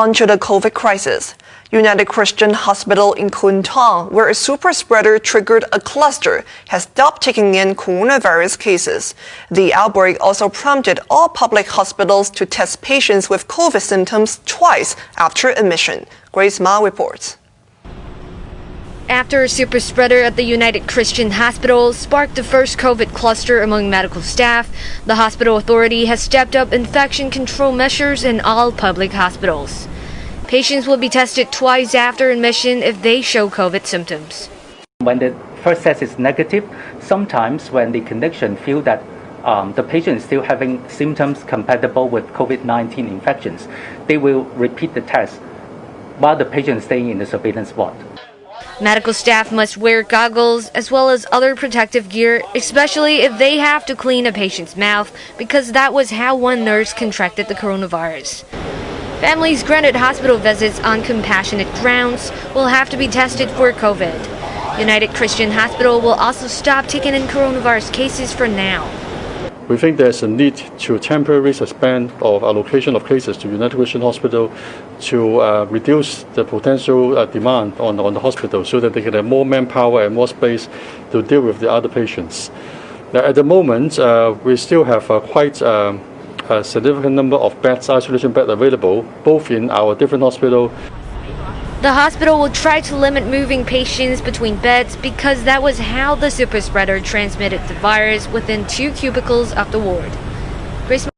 Onto the COVID crisis. United Christian Hospital in Kwun Tong, where a super spreader triggered a cluster, has stopped taking in coronavirus cases. The outbreak also prompted all public hospitals to test patients with COVID symptoms twice after admission. Grace Ma reports. After a super spreader at the United Christian Hospital sparked the first COVID cluster among medical staff, the hospital authority has stepped up infection control measures in all public hospitals. Patients will be tested twice after admission if they show COVID symptoms. When the first test is negative, sometimes when the clinician feel that the patient is still having symptoms compatible with COVID-19 infections, they will repeat the test while the patient is staying in the surveillance ward. Medical staff must wear goggles as well as other protective gear, especially if they have to clean a patient's mouth, because that was how one nurse contracted the coronavirus. Families granted hospital visits on compassionate grounds will have to be tested for COVID. United Christian Hospital will also stop taking in coronavirus cases for now. We think there's a need to temporarily suspend or allocation of cases to United Christian Hospital to reduce the potential demand on the hospital so that they can have more manpower and more space to deal with the other patients. Now, at the moment, we still have quite a significant number of beds, isolation beds available, both in our different hospitals. The hospital will try to limit moving patients between beds because that was how the super spreader transmitted the virus within 2 cubicles of the ward. Grace